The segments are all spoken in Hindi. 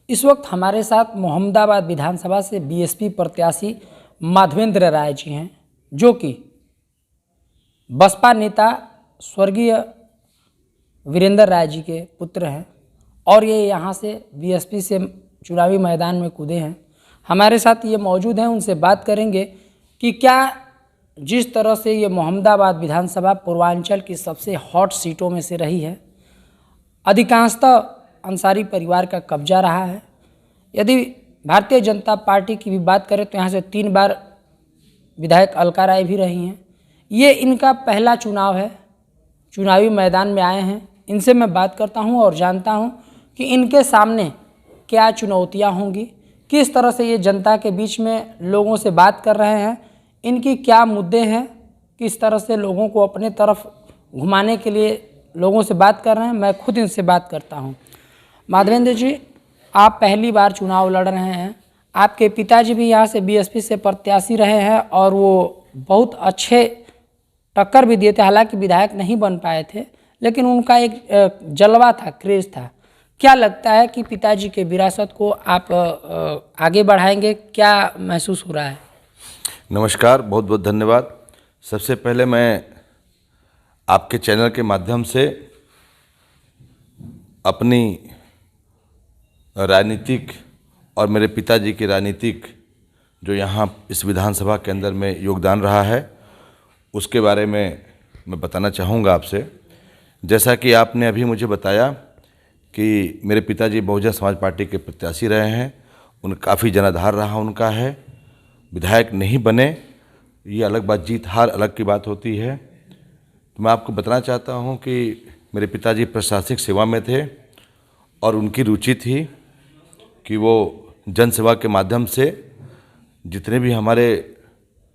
इस वक्त हमारे साथ मोहम्मदाबाद विधानसभा से बीएसपी प्रत्याशी माधवेंद्र राय जी हैं, जो कि बसपा नेता स्वर्गीय वीरेंद्र राय जी के पुत्र हैं और ये यहाँ से बीएसपी से चुनावी मैदान में कूदे हैं। हमारे साथ ये मौजूद हैं, उनसे बात करेंगे कि क्या जिस तरह से ये मोहम्मदाबाद विधानसभा पूर्वांचल की सबसे हॉट सीटों में से रही है, अधिकांशतः अंसारी परिवार का कब्जा रहा है। यदि भारतीय जनता पार्टी की भी बात करें तो यहाँ से 3 बार विधायक अलका राय भी रही हैं। ये इनका पहला चुनाव है, चुनावी मैदान में आए हैं। इनसे मैं बात करता हूँ और जानता हूँ कि इनके सामने क्या चुनौतियाँ होंगी, किस तरह से ये जनता के बीच में लोगों से बात कर रहे हैं, इनकी क्या मुद्दे हैं, किस तरह से लोगों को अपने तरफ घुमाने के लिए लोगों से बात कर रहे हैं। मैं खुद इनसे बात करता हूं। माधवेंद्र जी, आप पहली बार चुनाव लड़ रहे हैं। आपके पिताजी भी यहाँ से बीएसपी से प्रत्याशी रहे हैं और वो बहुत अच्छे टक्कर भी दिए थे, हालांकि विधायक नहीं बन पाए थे, लेकिन उनका एक जलवा था, क्रेज था। क्या लगता है कि पिताजी के विरासत को आप आगे बढ़ाएंगे? क्या महसूस हो रहा है? नमस्कार, बहुत बहुत धन्यवाद। सबसे पहले मैं आपके चैनल के माध्यम से अपनी राजनीतिक और मेरे पिताजी की राजनीतिक जो यहाँ इस विधानसभा के अंदर में योगदान रहा है, उसके बारे में मैं बताना चाहूँगा आपसे। जैसा कि आपने अभी मुझे बताया कि मेरे पिताजी बहुजन समाज पार्टी के प्रत्याशी रहे हैं, काफ़ी जनाधार रहा उनका है। विधायक नहीं बने, ये अलग बात, जीत हार अलग की बात होती है। तो मैं आपको बताना चाहता हूँ कि मेरे पिताजी प्रशासनिक सेवा में थे और उनकी रुचि थी कि वो जन सेवा के माध्यम से जितने भी हमारे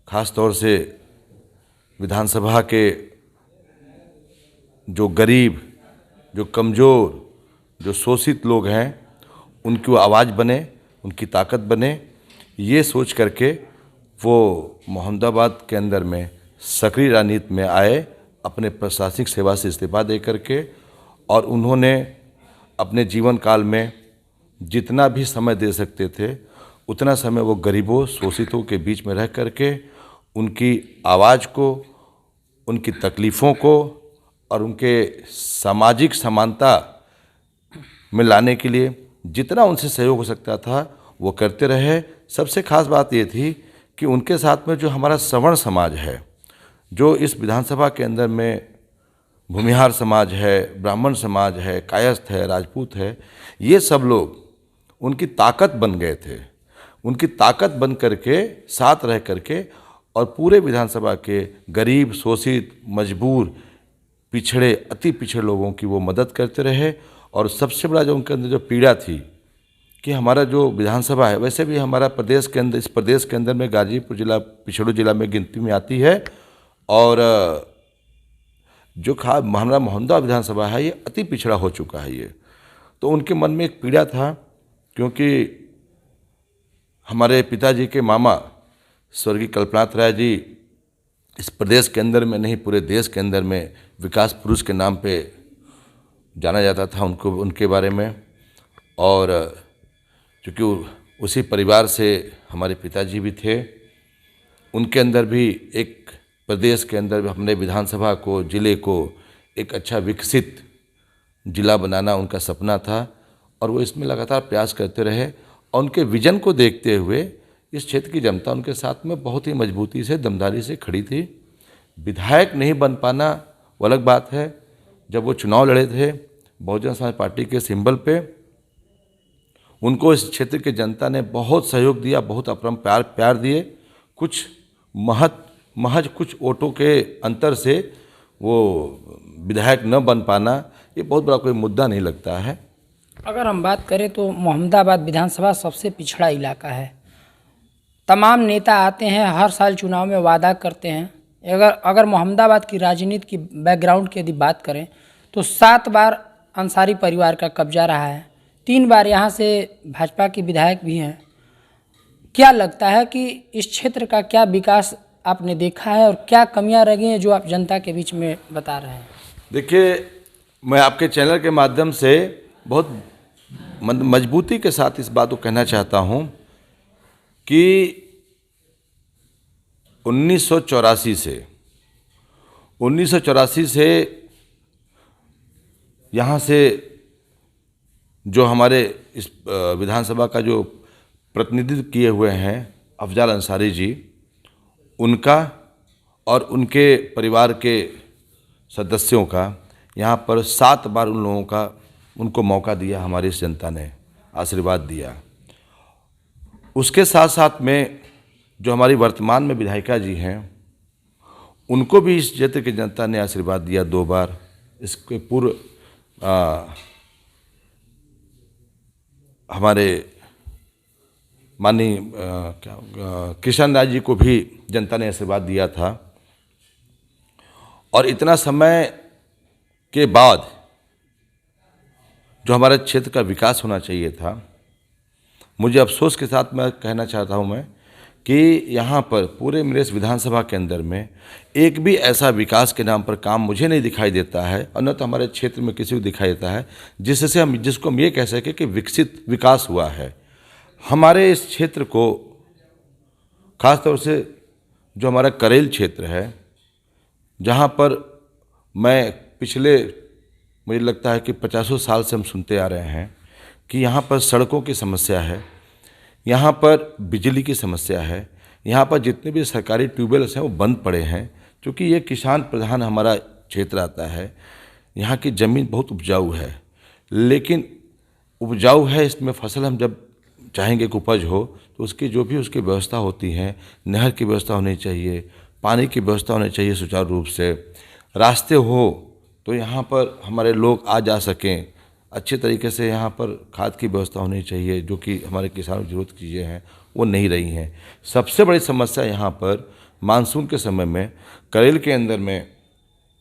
ख़ास तौर से विधानसभा के जो गरीब, जो कमज़ोर, जो शोषित लोग हैं, उनकी वो आवाज़ बने, उनकी ताकत बने, ये सोच करके वो मोहम्मदाबाद के अंदर में सक्रिय राजनीति में आए, अपने प्रशासनिक सेवा से इस्तीफा दे करके। और उन्होंने अपने जीवन काल में जितना भी समय दे सकते थे, उतना समय वो गरीबों, शोषितों के बीच में रह करके उनकी आवाज़ को, उनकी तकलीफ़ों को और उनके सामाजिक समानता में लाने के लिए जितना उनसे सहयोग हो सकता था वो करते रहे। सबसे खास बात ये थी कि उनके साथ में जो हमारा सवर्ण समाज है, जो इस विधानसभा के अंदर में भूमिहार समाज है, ब्राह्मण समाज है, कायस्थ है, राजपूत है, ये सब लोग उनकी ताकत बन गए थे। उनकी ताकत बन करके साथ रह करके और पूरे विधानसभा के गरीब, शोषित, मजबूर, पिछड़े, अति पिछड़े लोगों की वो मदद करते रहे। और सबसे बड़ा जो उनके अंदर जो पीड़ा थी कि हमारा जो विधानसभा है, वैसे भी हमारा प्रदेश के अंदर, इस प्रदेश के अंदर में गाजीपुर जिला पिछड़ों जिला में गिनती में आती है। और जो हमारा मोहम्मदाबाद विधानसभा है, ये अति पिछड़ा हो चुका है। ये तो उनके मन में एक पीड़ा था, क्योंकि हमारे पिताजी के मामा स्वर्गीय कल्पनाथ राय जी इस प्रदेश के अंदर में नहीं, पूरे देश के अंदर में विकास पुरुष के नाम पे जाना जाता था उनको, उनके बारे में। और चूँकि उसी परिवार से हमारे पिताजी भी थे, उनके अंदर भी एक प्रदेश के अंदर हमने विधानसभा को, ज़िले को एक अच्छा विकसित ज़िला बनाना उनका सपना था और वो इसमें लगातार प्रयास करते रहे। और उनके विजन को देखते हुए इस क्षेत्र की जनता उनके साथ में बहुत ही मजबूती से, दमदारी से खड़ी थी। विधायक नहीं बन पाना वो अलग बात है। जब वो चुनाव लड़े थे बहुजन समाज पार्टी के सिंबल पे, उनको इस क्षेत्र के जनता ने बहुत सहयोग दिया, बहुत अपरम प्यार दिए। कुछ महज कुछ वोटों के अंतर से वो विधायक न बन पाना, ये बहुत बड़ा कोई मुद्दा नहीं लगता है। अगर हम बात करें तो मोहम्मदाबाद विधानसभा सबसे पिछड़ा इलाका है। तमाम नेता आते हैं, हर साल चुनाव में वादा करते हैं। अगर मोहम्मदाबाद की राजनीति की बैकग्राउंड की यदि बात करें तो 7 बार अंसारी परिवार का कब्जा रहा है, 3 बार यहाँ से भाजपा के विधायक भी हैं। क्या लगता है कि इस क्षेत्र का क्या विकास आपने देखा है और क्या कमियां रह गई हैं जो आप जनता के बीच में बता रहे हैं? देखिए, मैं आपके चैनल के माध्यम से बहुत मजबूती के साथ इस बात को कहना चाहता हूँ कि 1984 से यहाँ से जो हमारे इस विधानसभा का जो प्रतिनिधित्व किए हुए हैं अफजाल अंसारी जी, उनका और उनके परिवार के सदस्यों का यहाँ पर 7 बार उनको मौका दिया, हमारी इस जनता ने आशीर्वाद दिया। उसके साथ साथ में जो हमारी वर्तमान में विधायिका जी हैं, उनको भी इस क्षेत्र की जनता ने आशीर्वाद दिया 2 बार। इसके पूर्व हमारे माननीय किशन राज जी को भी जनता ने आशीर्वाद दिया था। और इतना समय के बाद जो हमारे क्षेत्र का विकास होना चाहिए था, मुझे अफसोस के साथ मैं कहना चाहता हूं मैं कि यहाँ पर पूरे मेरे इस विधानसभा के अंदर में एक भी ऐसा विकास के नाम पर काम मुझे नहीं दिखाई देता है, और न तो हमारे क्षेत्र में किसी को दिखाई देता है जिसको हम ये कह सकें कि विकसित विकास हुआ है। हमारे इस क्षेत्र को खास तौर से जो हमारा करेल क्षेत्र है, जहाँ पर मैं पिछले मुझे लगता है कि 50 साल से हम सुनते आ रहे हैं कि यहाँ पर सड़कों की समस्या है, यहाँ पर बिजली की समस्या है, यहाँ पर जितने भी सरकारी ट्यूबवेल्स हैं वो बंद पड़े हैं। क्योंकि ये किसान प्रधान हमारा क्षेत्र आता है, यहाँ की ज़मीन बहुत उपजाऊ है, लेकिन उपजाऊ है, इसमें फसल हम जब चाहेंगे कि उपज हो तो उसकी जो भी उसकी व्यवस्था होती है, नहर की व्यवस्था होनी चाहिए, पानी की व्यवस्था होनी चाहिए सुचारू रूप से, रास्ते हो तो यहाँ पर हमारे लोग आ जा सकें अच्छे तरीके से, यहाँ पर खाद की व्यवस्था होनी चाहिए, जो कि हमारे किसानों की जरूरत की चीज़ें हैं वो नहीं रही हैं। सबसे बड़ी समस्या यहाँ पर मानसून के समय में, करेल के अंदर में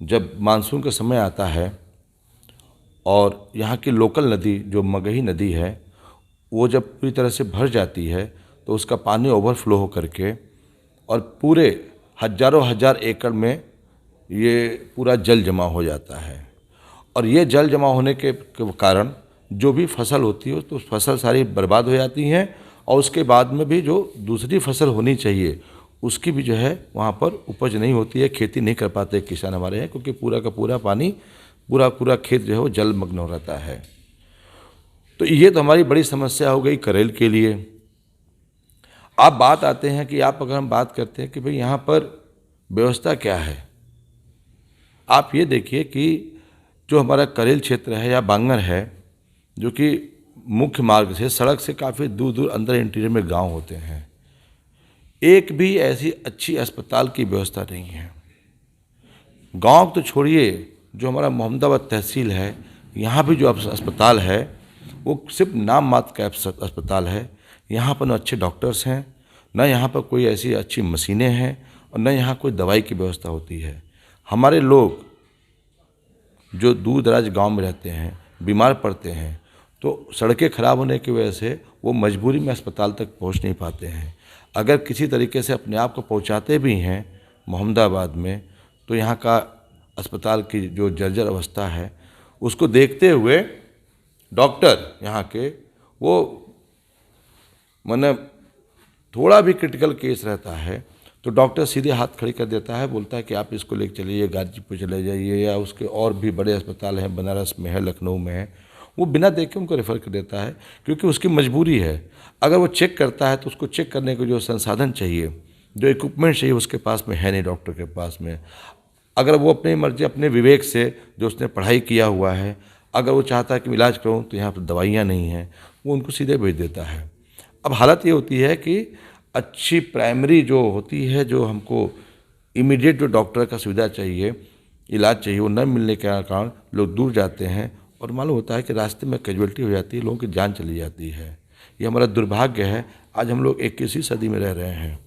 जब मानसून का समय आता है और यहाँ की लोकल नदी जो मगही नदी है वो जब पूरी तरह से भर जाती है तो उसका पानी ओवरफ्लो हो करके और पूरे हजारों हजार एकड़ में ये पूरा जल जमा हो जाता है। और ये जल जमा होने के कारण जो भी फसल होती है तो फसल सारी बर्बाद हो जाती हैं, और उसके बाद में भी जो दूसरी फसल होनी चाहिए उसकी भी जो है वहाँ पर उपज नहीं होती है, खेती नहीं कर पाते किसान हमारे हैं, क्योंकि पूरा का पूरा पानी पूरा खेत जो है वो जलमग्न हो रहता है। तो ये तो हमारी बड़ी समस्या हो गई करेल के लिए। आप बात आते हैं कि अगर हम बात करते हैं कि भाई यहाँ पर व्यवस्था क्या है, आप ये देखिए कि जो हमारा करेल क्षेत्र है या बांगर है, जो कि मुख्य मार्ग से सड़क से काफ़ी दूर दूर अंदर इंटीरियर में गांव होते हैं, एक भी ऐसी अच्छी अस्पताल की व्यवस्था नहीं है। गांव तो छोड़िए, जो हमारा मोहम्मदाबाद तहसील है, यहाँ भी जो अस्पताल है वो सिर्फ नाम मात्र का अस्पताल है। यहाँ पर न अच्छे डॉक्टर्स हैं, न यहाँ पर कोई ऐसी अच्छी मशीनें हैं, और न यहाँ कोई दवाई की व्यवस्था होती है। हमारे लोग जो दूर दराज गांव में रहते हैं, बीमार पड़ते हैं, तो सड़कें खराब होने की वजह से वो मजबूरी में अस्पताल तक पहुंच नहीं पाते हैं। अगर किसी तरीके से अपने आप को पहुंचाते भी हैं मोहम्मदाबाद में, तो यहाँ का अस्पताल की जो जर्जर अवस्था है उसको देखते हुए डॉक्टर यहाँ के वो मतलब थोड़ा भी क्रिटिकल केस रहता है तो डॉक्टर सीधे हाथ खड़ी कर देता है, बोलता है कि आप इसको लेकर चलिए, गाजीपुर चले जाइए, या उसके और भी बड़े अस्पताल हैं, बनारस में है, लखनऊ में है, वो बिना देखे उनको रेफ़र कर देता है, क्योंकि उसकी मजबूरी है। अगर वो चेक करता है तो उसको चेक करने को जो संसाधन चाहिए, जो इक्विपमेंट चाहिए, उसके पास में है नहीं डॉक्टर के पास में। अगर वो अपनी मर्जी, अपने विवेक से जो उसने पढ़ाई किया हुआ है, अगर वो चाहता है कि इलाज करूँ तो यहाँ पर दवाइयाँ नहीं हैं, वो उनको सीधे भेज देता है। अब हालत ये होती है कि अच्छी प्राइमरी जो होती है, जो हमको इमीडिएट जो डॉक्टर का सुविधा चाहिए, इलाज चाहिए, वो न मिलने के कारण लोग दूर जाते हैं, और मालूम होता है कि रास्ते में कैजुअल्टी हो जाती है, लोगों की जान चली जाती है। ये हमारा दुर्भाग्य है। आज हम लोग 21वीं सदी में रह रहे हैं,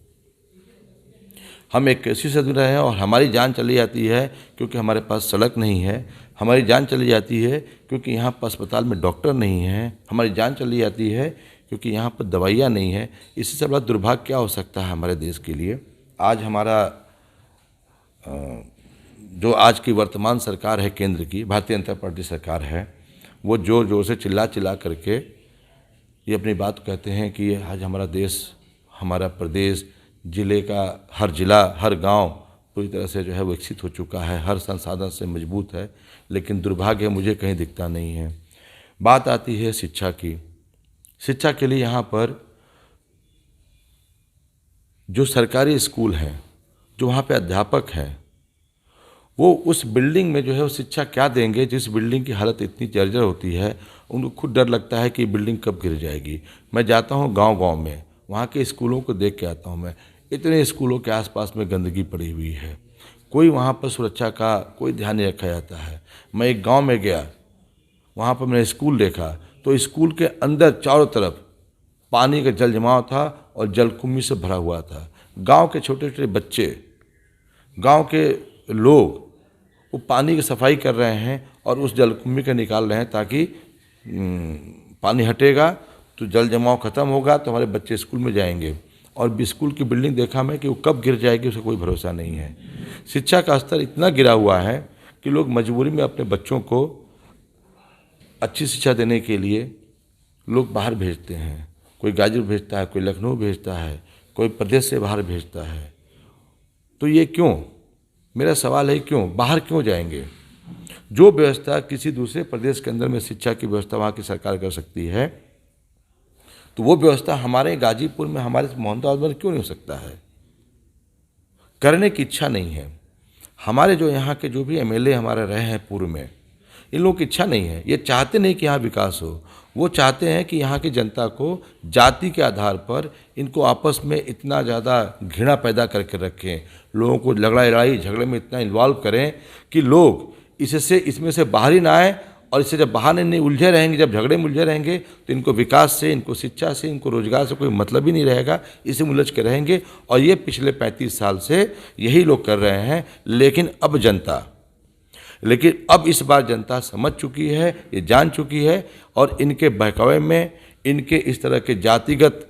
हम 21वीं सदी में रहे हैं और हमारी जान चली जाती है क्योंकि हमारे पास सड़क नहीं है, हमारी जान चली जाती है क्योंकि यहाँ पर अस्पताल में डॉक्टर नहीं हैं, हमारी जान चली जाती है क्योंकि यहाँ पर दवाइयाँ नहीं हैं। इससे से बड़ा दुर्भाग्य क्या हो सकता है हमारे देश के लिए। आज हमारा जो आज की वर्तमान सरकार है केंद्र की, भारतीय जनता पार्टी सरकार है, वो जोर जोर से चिल्ला करके ये अपनी बात कहते हैं कि आज हमारा देश, हमारा प्रदेश, ज़िले का हर ज़िला, हर गांव पूरी तरह से जो है वो विकसित हो चुका है, हर संसाधन से मजबूत है, लेकिन दुर्भाग्य मुझे कहीं दिखता नहीं है। बात आती है शिक्षा की। शिक्षा के लिए यहाँ पर जो सरकारी स्कूल हैं, जो वहाँ पे अध्यापक हैं, वो उस बिल्डिंग में जो है वो शिक्षा क्या देंगे जिस बिल्डिंग की हालत इतनी जर्जर होती है। उनको खुद डर लगता है कि बिल्डिंग कब गिर जाएगी। मैं जाता हूँ गांव-गांव में, वहाँ के स्कूलों को देख के आता हूँ मैं। इतने स्कूलों के आसपास में गंदगी पड़ी हुई है, कोई वहाँ पर सुरक्षा का कोई ध्यान नहीं रखा जाता है। मैं एक गाँव में गया, वहाँ पर मैंने स्कूल देखा तो स्कूल के अंदर चारों तरफ पानी का जल जमाव था और जलकुंभी से भरा हुआ था। गांव के छोटे छोटे बच्चे, गांव के लोग वो पानी की सफाई कर रहे हैं और उस जलकुंभी को निकाल रहे हैं ताकि पानी हटेगा तो जल जमाव खत्म होगा तो हमारे बच्चे स्कूल में जाएंगे। और स्कूल की बिल्डिंग देखा मैं कि वो कब गिर जाएगी उसका कोई भरोसा नहीं है। शिक्षा का स्तर इतना गिरा हुआ है कि लोग मजबूरी में अपने बच्चों को अच्छी शिक्षा देने के लिए लोग बाहर भेजते हैं। कोई गाजीपुर भेजता है, कोई लखनऊ भेजता है, कोई प्रदेश से बाहर भेजता है। तो ये क्यों? मेरा सवाल है क्यों? बाहर क्यों जाएंगे? जो व्यवस्था किसी दूसरे प्रदेश के अंदर में शिक्षा की व्यवस्था वहाँ की सरकार कर सकती है, तो वो व्यवस्था हमारे गाजीपुर में, हमारे मोहम्मदाबाद में क्यों नहीं हो सकता है? करने की इच्छा नहीं है। हमारे जो यहाँ के जो भी एमएलए हमारे रहे हैं पूर्व में, इन लोगों की इच्छा नहीं है। ये चाहते नहीं कि यहाँ विकास हो। वो चाहते हैं कि यहाँ की जनता को जाति के आधार पर इनको आपस में इतना ज़्यादा घृणा पैदा करके रखें, लोगों को लड़ाई झगड़े में इतना इन्वॉल्व करें कि लोग इसमें से बाहर ही ना आए। और इससे जब बाहर नहीं उलझे रहेंगे, जब झगड़े में उलझे रहेंगे तो इनको विकास से, इनको शिक्षा से, इनको रोजगार से कोई मतलब ही नहीं रहेगा। इसी में उलझ के रहेंगे। और ये पिछले 35 साल से यही लोग कर रहे हैं। लेकिन अब इस बार जनता समझ चुकी है, ये जान चुकी है। और इनके बहकावे में, इनके इस तरह के जातिगत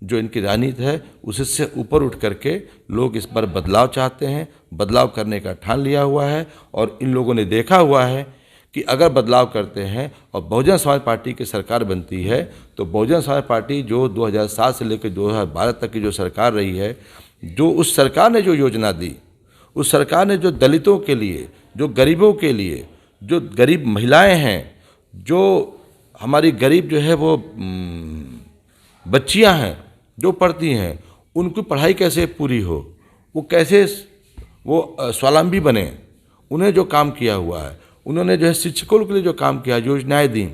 जो इनकी राजनीति है उससे ऊपर उठ करके लोग इस बार बदलाव चाहते हैं, बदलाव करने का ठान लिया हुआ है। और इन लोगों ने देखा हुआ है कि अगर बदलाव करते हैं और बहुजन समाज पार्टी की सरकार बनती है तो बहुजन समाज पार्टी जो 2007 से लेकर 2012 तक की जो सरकार रही है, जो उस सरकार ने जो योजना दी, उस सरकार ने जो दलितों के लिए, जो गरीबों के लिए, जो गरीब महिलाएं हैं, जो हमारी गरीब जो है वो बच्चियां हैं जो पढ़ती हैं, उनकी पढ़ाई कैसे पूरी हो, वो कैसे वो स्वावलंबी बने, उन्हें जो काम किया हुआ है, उन्होंने जो है शिक्षकों के लिए जो काम किया, योजनाएं दी,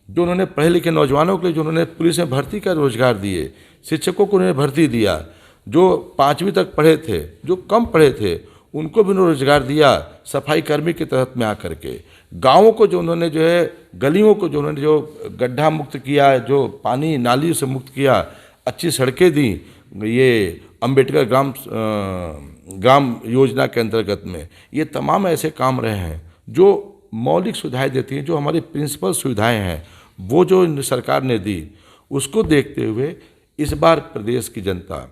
जो उन्होंने पढ़े लिखे नौजवानों के लिए जो उन्होंने पुलिस में भर्ती का रोजगार दिए, शिक्षकों को उन्होंने भर्ती दिया, जो 5वीं तक पढ़े थे, जो कम पढ़े थे उनको भी उन्होंने रोजगार दिया सफाई कर्मी के तहत में आकर के। गाँवों को जो उन्होंने जो है, गलियों को जो उन्होंने जो गड्ढा मुक्त किया, जो पानी नाली से मुक्त किया, अच्छी सड़कें दी, ये अंबेडकर ग्राम योजना के अंतर्गत में, ये तमाम ऐसे काम रहे हैं जो मौलिक सुविधाएं देती हैं, जो हमारी प्रिंसिपल सुविधाएं हैं, वो जो सरकार ने दी। उसको देखते हुए इस बार प्रदेश की जनता,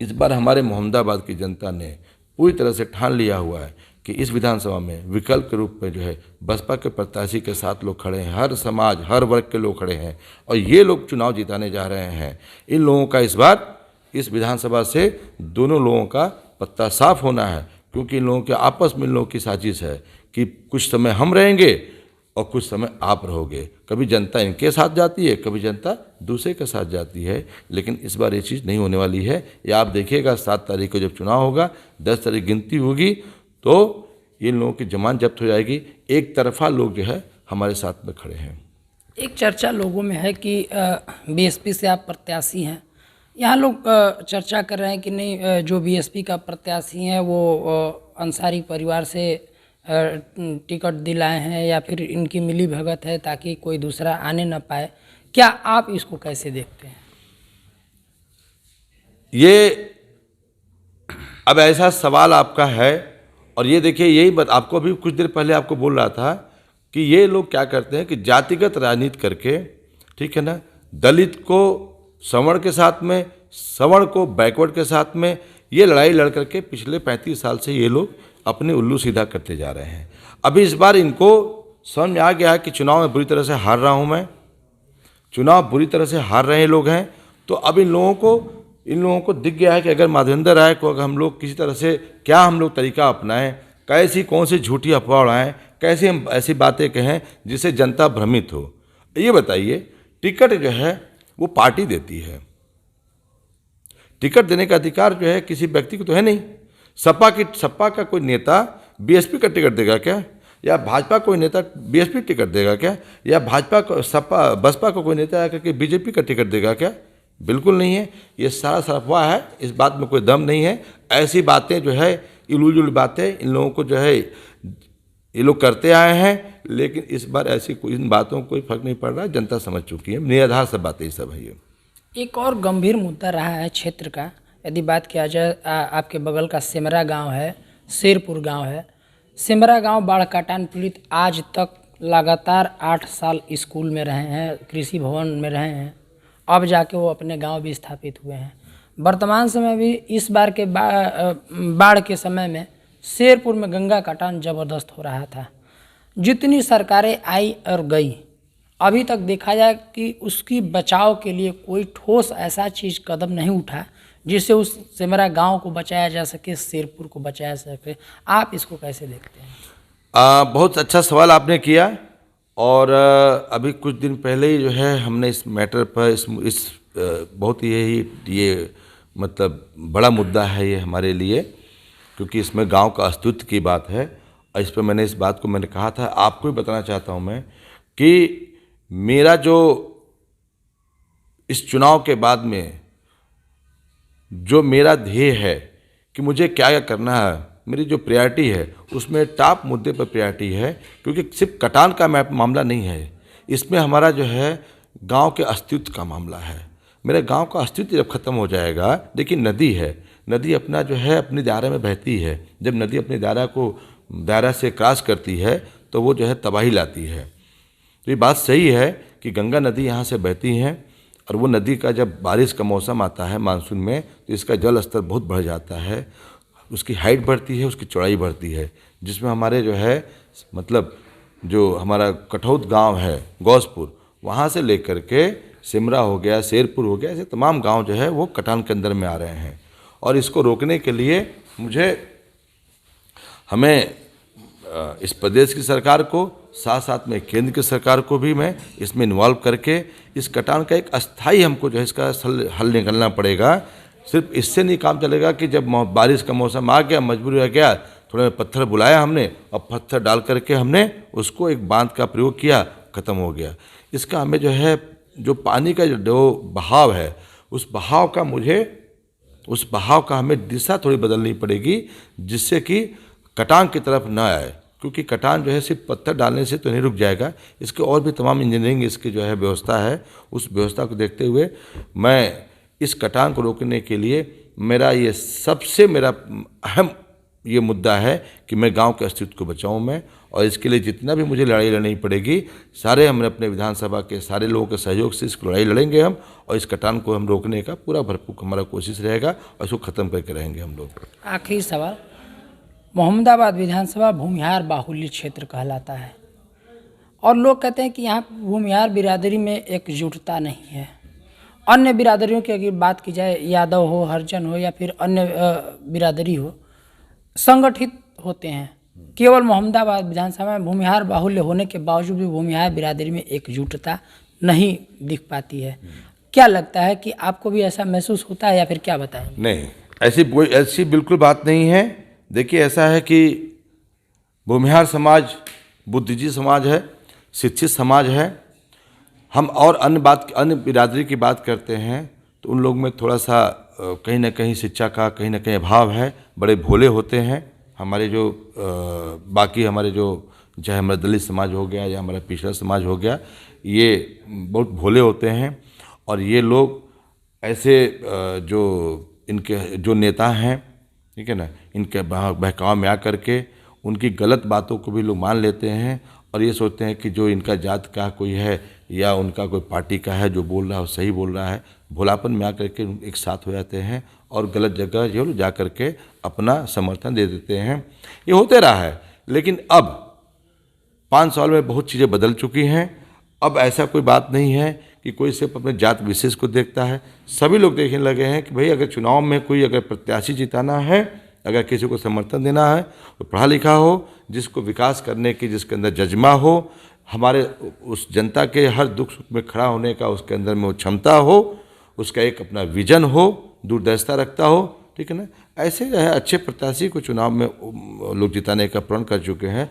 इस बार हमारे मोहम्मदाबाद की जनता ने पूरी तरह से ठान लिया हुआ है कि इस विधानसभा में विकल्प के रूप में जो है बसपा के प्रत्याशी के साथ लोग खड़े हैं, हर समाज, हर वर्ग के लोग खड़े हैं और ये लोग चुनाव जिताने जा रहे हैं। इन लोगों का इस बार इस विधानसभा से दोनों लोगों का पत्ता साफ होना है, क्योंकि इन लोगों के आपस में इन लोगों की साजिश है कि कुछ समय हम रहेंगे और कुछ समय आप रहोगे। कभी जनता इनके साथ जाती है, कभी जनता दूसरे के साथ जाती है, लेकिन इस बार ये चीज़ नहीं होने वाली है। ये आप देखिएगा 7 तारीख को जब चुनाव होगा, 10 तारीख गिनती होगी तो इन लोगों की जमानत जब्त हो जाएगी। एक तरफा लोग जो है हमारे साथ में खड़े हैं। एक चर्चा लोगों में है कि बीएसपी से आप प्रत्याशी हैं। यहाँ लोग चर्चा कर रहे हैं कि नहीं, जो बीएसपी का प्रत्याशी हैं वो अंसारी परिवार से टिकट दिलाए हैं या फिर इनकी मिली भगत है ताकि कोई दूसरा आने न पाए। क्या आप इसको कैसे देखते हैं? ये अब ऐसा सवाल आपका है और ये देखिए, यही बात आपको अभी कुछ देर पहले आपको बोल रहा था कि ये लोग क्या करते हैं कि जातिगत राजनीति करके, ठीक है ना, दलित को सवर्ण के साथ में, सवर्ण को बैकवर्ड के साथ में, ये लड़ाई लड़ करके पिछले 35 साल से ये लोग अपने उल्लू सीधा करते जा रहे हैं। अभी इस बार इनको समझ में आ गया है कि चुनाव में बुरी तरह से हार रहा हूँ मैं, चुनाव बुरी तरह से हार रहे लोग हैं। तो अब इन लोगों को दिख गया है कि अगर माधवेंद्र राय को अगर हम लोग किसी तरह से क्या हम लोग तरीका अपनाएं, कैसी कौन सी झूठी अफवाह उड़ाएं, कैसे हम ऐसी बातें कहें जिससे जनता भ्रमित हो। ये बताइए, टिकट जो है वो पार्टी देती है, टिकट देने का अधिकार जो है किसी व्यक्ति को तो है नहीं। सपा का कोई नेता बीएसपी का टिकट देगा क्या? या भाजपा कोई नेता बीएसपी टिकट देगा क्या? या बसपा को कोई नेता आकर के बीजेपी का टिकट देगा क्या? बिल्कुल नहीं है। ये सारा अफवाह है, इस बात में कोई दम नहीं है। ऐसी बातें जो है, इलूजुल बातें इन लोगों को जो है ये लोग करते आए हैं, लेकिन इस बार ऐसी कोई इन बातों को कोई फर्क नहीं पड़ रहा, जनता समझ चुकी है। निराधार सब बातें ये सब है। ये एक और गंभीर मुद्दा रहा है क्षेत्र का, यदि बात किया जाए, आपके बगल का सिमरा गांव है, शेरपुर गांव है। सिमरा गांव बाढ़ काटान पीड़ित आज तक लगातार 8 साल स्कूल में रहे हैं, कृषि भवन में रहे हैं, अब जाके वो अपने गांव भी स्थापित हुए हैं। वर्तमान समय भी इस बार के बाढ़ के समय में शेरपुर में गंगा काटान ज़बरदस्त हो रहा था। जितनी सरकारें आई और गई, अभी तक देखा जाए कि उसकी बचाव के लिए कोई ठोस ऐसा चीज़ कदम नहीं उठा जिससे उस सिमरा गांव को बचाया जा सके, शेरपुर को बचाया जा सके। आप इसको कैसे देखते हैं? बहुत अच्छा सवाल आपने किया। और अभी कुछ दिन पहले ही जो है हमने इस मैटर पर इस बहुत ये मतलब बड़ा मुद्दा है ये हमारे लिए, क्योंकि इसमें गांव का अस्तित्व की बात है। और इस पर मैंने इस बात को मैंने कहा था, आपको भी बताना चाहता हूं मैं कि मेरा जो इस चुनाव के बाद में जो मेरा ध्येय है कि मुझे क्या क्या करना है, मेरी जो प्रायोरिटी है उसमें टॉप मुद्दे पर प्रायोरिटी है, क्योंकि सिर्फ कटान का मामला नहीं है, इसमें हमारा जो है गांव के अस्तित्व का मामला है। मेरे गांव का अस्तित्व जब खत्म हो जाएगा, देखिए नदी है, नदी अपना जो है अपने दायरे में बहती है। जब नदी अपने दायरा से क्रॉस करती है तो वो जो है तबाही लाती है। तो ये बात सही है कि गंगा नदी यहाँ से बहती हैं, और वो नदी का जब बारिश का मौसम आता है मानसून में, तो इसका जल स्तर बहुत बढ़ जाता है, उसकी हाइट बढ़ती है, उसकी चौड़ाई बढ़ती है, जिसमें हमारे जो है मतलब जो हमारा कठौत गांव है गौसपुर, वहाँ से लेकर के सिमरा हो गया, शेरपुर हो गया, ऐसे तमाम गांव जो है वो कटान के अंदर में आ रहे हैं। और इसको रोकने के लिए हमें इस प्रदेश की सरकार को, साथ साथ में केंद्र की सरकार को भी मैं इसमें इन्वॉल्व करके इस कटान का एक अस्थाई हमको जो है इसका हल निकलना पड़ेगा। सिर्फ इससे नहीं काम चलेगा कि जब बारिश का मौसम आ गया, मजबूरी आ गया, थोड़ा पत्थर बुलाया हमने और पत्थर डाल करके हमने उसको एक बांध का प्रयोग किया, ख़त्म हो गया। इसका हमें जो है जो पानी का जो बहाव है, उस बहाव का हमें दिशा थोड़ी बदलनी पड़ेगी, जिससे कि कटान की तरफ ना आए। क्योंकि कटान जो है सिर्फ पत्थर डालने से तो नहीं रुक जाएगा, इसके और भी तमाम इंजीनियरिंग इसकी जो है व्यवस्था है, उस व्यवस्था को देखते हुए मैं इस कटान को रोकने के लिए मेरा अहम ये मुद्दा है कि मैं गांव के अस्तित्व को बचाऊं मैं, और इसके लिए जितना भी मुझे लड़ाई लड़नी पड़ेगी, सारे हम अपने विधानसभा के सारे लोगों के सहयोग से इसको लड़ाई लड़ेंगे हम, और इस कटान को हम रोकने का पूरा भरपूर हमारा कोशिश रहेगा, और इसको ख़त्म करके रहेंगे हम लोग। आखिरी सवाल, मोहम्मदाबाद विधानसभा भूमिहार बाहुल्य क्षेत्र कहलाता है, और लोग कहते हैं कि यहाँ भूमिहार बिरादरी में एकजुटता नहीं है। अन्य बिरादरियों की अगर बात की जाए, यादव हो, हरिजन हो, या फिर अन्य बिरादरी हो, संगठित होते हैं। केवल मोहम्मदाबाद विधानसभा में भूमिहार बाहुल्य होने के बावजूद भी भूमिहार बिरादरी में एकजुटता नहीं दिख पाती है। क्या लगता है कि आपको भी ऐसा महसूस होता है, या फिर क्या बताएं? नहीं, ऐसी बिल्कुल बात नहीं है। देखिए, ऐसा है कि भूमिहार समाज बुद्धिजीवी समाज है, शिक्षित समाज है। हम और अन्य बिरादरी की बात करते हैं तो उन लोग में थोड़ा सा कहीं ना कहीं शिक्षा का कहीं ना कहीं अभाव है, बड़े भोले होते हैं। हमारे जो बाकी हमारे जो चाहे हमारा दलित समाज हो गया या हमारा पिछड़ा समाज हो गया, ये बहुत भोले होते हैं। और ये लोग ऐसे जो इनके जो नेता हैं, ठीक है ना, इनके बहकाव में आकर के उनकी गलत बातों को भी लोग मान लेते हैं, और ये सोचते हैं कि जो इनका जात का कोई है या उनका कोई पार्टी का है जो बोल रहा है वो सही बोल रहा है। भोलापन में आकर के एक साथ हो जाते हैं और गलत जगह जो जा कर के अपना समर्थन दे देते हैं। ये होते रहा है, लेकिन अब 5 साल में बहुत चीज़ें बदल चुकी हैं। अब ऐसा कोई बात नहीं है कि कोई सिर्फ अपने जात विशेष को देखता है। सभी लोग देखने लगे हैं कि भाई अगर चुनाव में कोई अगर प्रत्याशी जिताना है, अगर किसी को समर्थन देना है, तो पढ़ा लिखा हो, जिसको विकास करने की जिसके अंदर जज्बा हो, हमारे उस जनता के हर दुख सुख में खड़ा होने का उसके अंदर में वो क्षमता हो, उसका एक अपना विजन हो, दूरदर्शिता रखता हो, ठीक है ना। ऐसे जो है अच्छे प्रत्याशी को चुनाव में लोग जिताने का प्रण कर चुके हैं।